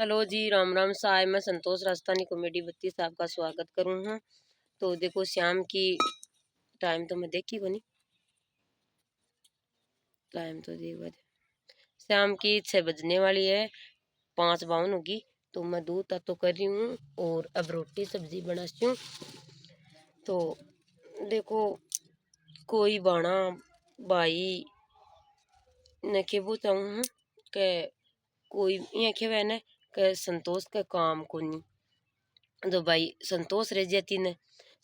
Hello जी, राम राम साय। मैं संतोष Rajasthani comedy बत्ती साहब का स्वागत करूँ हूँ। तो देखो शाम की टाइम तो मैं देखी को नहीं, टाइम तो देख बजे शाम की 6 बजने वाली है, 5:52 होगी। तो मैं दूध तो कर रही हूँ और अब रोटी सब्जी बनाती हूँ। तो देखो कोई बाना भाई ने के वो चाहूँ के कोई ये खेवे ने के संतोष का काम को नहीं। तो भाई संतोष रह जाती ने,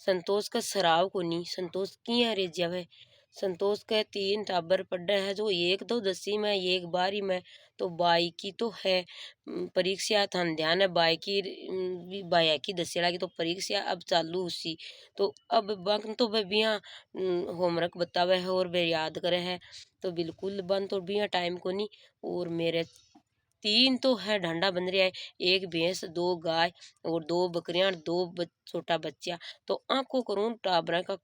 संतोष का सराव को नहीं, संतोष किया रह जावे। संतोष के 3 टाबर पढ़े है, जो एक तो 10वीं में एक 12वीं में। तो बाई की तो है परीक्षा थान ध्यान है, बाई की बाया की दशहरा की तो परीक्षा अब चालू उसी। तो अब बंक तो बिया होमवर्क बतावे है और वे याद करे है। तो बिल्कुल बंद तो बिया टाइम को नहीं। और मेरे 3 तो है ढांडा बन रहा है, एक भैंस 2 गाय और 2 बकरियां 2 छोटा बच्चा। तो आंखों करूं टाबरा का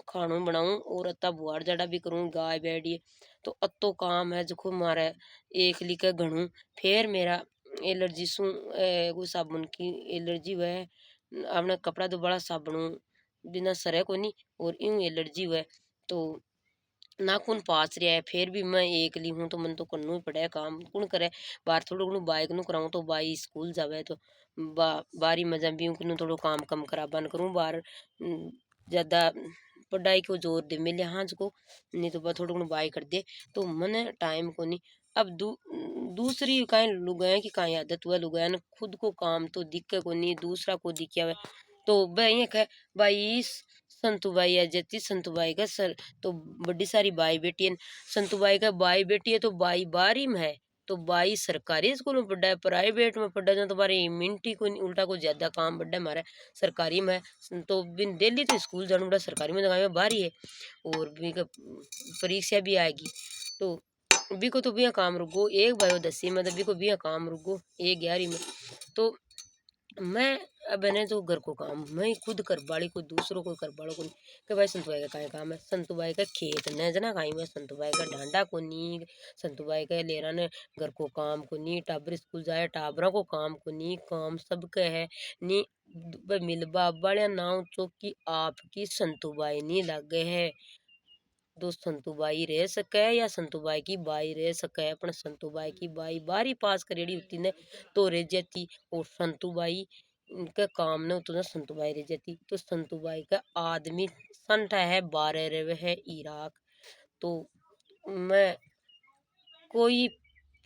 खानों बनाऊं और अत्ता बुआर जड़ा भी करूं गाय बैठी। तो अत्तो काम है जो मारे एक लिखे घणू। फिर मेरा एलर्जी सु कोई साबुन की एलर्जी हुआ है, अपना कपड़ा तो बड़ा साबुन बिना सरे को नहीं और यूं एलर्जी हुआ है। तो नाखून पास रहा है, फिर भी मैं एकली हूँ तो मन तो करना ही पड़े काम, कौन करे। बाहर थोड़ा घणो बाइक नु कराऊं तो बाई स्कूल जावे तो बारी मजा भी हूँ थोड़ो काम कम कराबन करूँ बाहर ज्यादा पढ़ाई को जोर दे मिले हाँ को नहीं तो थोड़ा घणो बाई कर दे। तो मने टाइम को नहीं। अब दूसरी कहीं लुगाया की कहीं आदत हुआ लुगाया ने खुद को काम तो दिखे को नहीं, दूसरा को दिखा। तो वह ये कह भाई संतु भाई है जती संतु भाई का सर तो बड़ी सारी बाई बेटी है। संतु बाई का बाई बेटी है तो बाई 12वीं में है। तो बाई सरकारी स्कूल में पढ़ा है, प्राइवेट में पढ़ा है तो तुम्हारे मिनटी को उल्टा को ज्यादा काम बढ़ा है हमारा सरकारी में। तो बिन डेली तो स्कूल जाना पड़ा, सरकारी में तो बाहर ही है और भी परीक्षा भी आएगी। तो बी को तो भी काम रुको एक भाई 10वीं में, तो बी को भी काम रुको एक 11वीं में। तो मैं अब मैंने तो घर को काम मैं खुद कर बाड़ी को दूसरों को कर बाड़ो को नहीं। कि भाई संतु भाई का काय काम है, संतु भाई का खेत न जना कहीं में, संतु भाई का ढांडा को नी, संतु भाई का लेरा ने घर को काम को नी, टाबर स्कूल जाए टाबरा को काम को नी, काम सबके है नी। मिलबा बड़े नाव चौकी आपकी संतु भाई नहीं लागे है। दो संतु बाई रह सके या संतु बाई की बाई रह सके, अपने संतु बाई की बाई 12वीं पास करेड़ी होती ने तो रह जाती। और संतु बाई के काम ने तो संतु बाई रह जाती। तो संतु बाई का आदमी संठा है 12 रहे है इराक। तो मैं कोई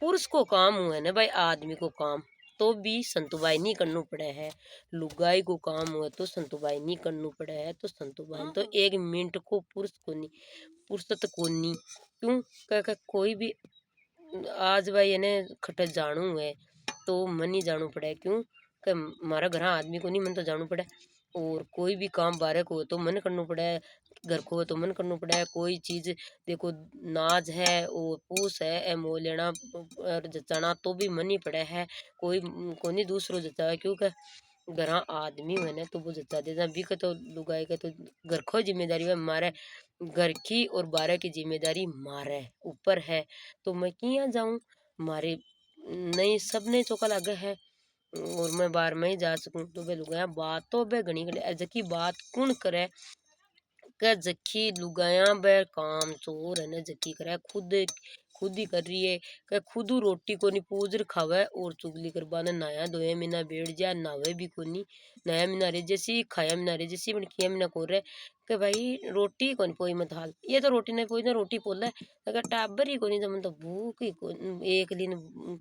पुरुष को काम हुआ ना भाई आदमी को काम तो भी संतुबाई नहीं करना पड़े है। लुगाई को काम हुआ तो संतुबाई नहीं करना पड़े है। तो संतुबाई तो 1 मिनट को पुरुष को नहीं फुर्सत को नहीं। क्यों कह कोई भी आज भाई ने खट जानू है तो मन नहीं जानू पड़े। क्यों कि मारा घर आदमी को नहीं मन तो जानू पड़े। और कोई भी काम बारे को तो मन करना पड़े, घर को तो मन करना पड़े। कोई चीज देखो नाज है और पूस है ए मोह लेना और जचाना तो भी मन ही पड़े है। कोई को नहीं दूसरो जचा है क्योंकि घर आदमी हुए ना तो वो जचा देता भी के तो लुगाई के तो घर को जिम्मेदारी है मारे, घर की और बारह की जिम्मेदारी मारे ऊपर है। तो मैं किया जाऊं मारे नहीं सबने चौका लगे है और मैं बार में ही जा सकूं। तो वे लुगाया बात तो बे घनी जकी बात कौन करे के जकी लुगाया बे काम चोर है ना जकी करे खुद खुद ही कर रही है। के खुद रोटी को नहीं पूजर खावे और चुगली करवा ने नया धोया मीना बैठ जा नावे भी को नहीं, नया मीना रे जैसी खाया मीना रे जैसी बन किया मीना को रे। के भाई रोटी कौन पोई मत हाल ये तो रोटी नहीं पोई ना रोटी पोला अगर टाबर ही को नहीं जमन तो भूख ही को एक दिन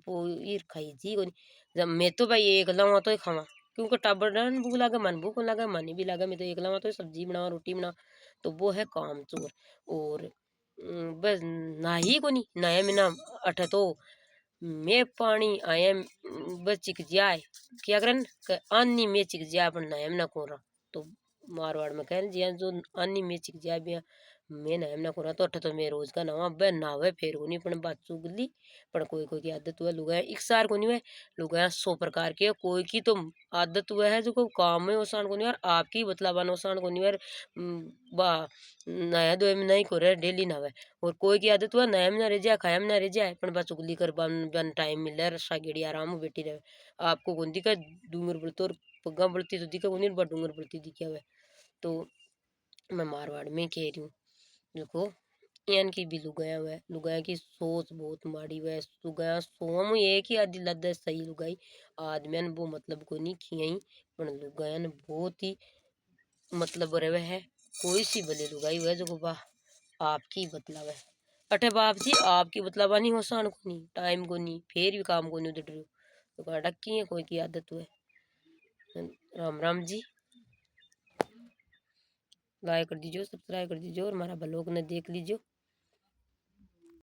पोई खाई जी को नहीं। जब मैं तो भाई एक लाऊं तो ही खावा क्योंकि टाबर भूख लागे मन भूख लागे मन भी लागे मैं तो एक लाऊं तो सब्जी बनाओ रोटी बनाओ। तो वो है काम चोर। और बस ना ही को नहीं नया मीना अठ तो मैं पानी आया बस चिक जाए क्या करन अन्नी में चिक जाए अपन नया मीना को रहा। तो मारवाड़ में कहन जिया जो अन्नी में चिक जाए भी मैं नाम ना करा तो अठ तो मैं रोज का नवा बे नावे फेर को नहीं पण बात चुगली पण कोई कोई की आदत हुआ लुगाया एक सार को नहीं है लुगाया 100 प्रकार की है कोई की तो आदत हुआ है जो को काम में ओसान को नहीं यार आपकी बतलाबान ओसान को नहीं यार बा नया दो में नहीं करे डेली नावे और कोई की आदत हुआ नया में ना रह जाए खाया में ना रह जाए पण बा चुगली कर बन बन टाइम मिले रसा गेड़ी आराम बैठी रहे आपको कौन दिखा डूंगर बढ़ती और पग्गा बढ़ती तो दिखा कौन बा डूंगर बढ़ती दिखा हुआ तो मैं मारवाड़ में कह रही हूँ देखो यान की भी लुगाया हुआ है लुगाया की सोच बहुत माड़ी हुआ है लुगाया सोम ये कि आदि लद सही लुगाई आदमियन वो मतलब को नहीं खियाई पर लुगाया ने बहुत ही मतलब रहे है कोई सी भले लुगाई हुआ है जो वाह आपकी बतलाव है अठे बाप जी आपकी बतलावा नहीं हो सान को नहीं टाइम को नहीं फिर भी काम को नहीं उधर तो कहा डक्की है कोई की आदत हुए राम राम जी लाइक कर दीजिए सब्सक्राइब कर दीजिए और हमारा ब्लॉग ने देख लीजिए।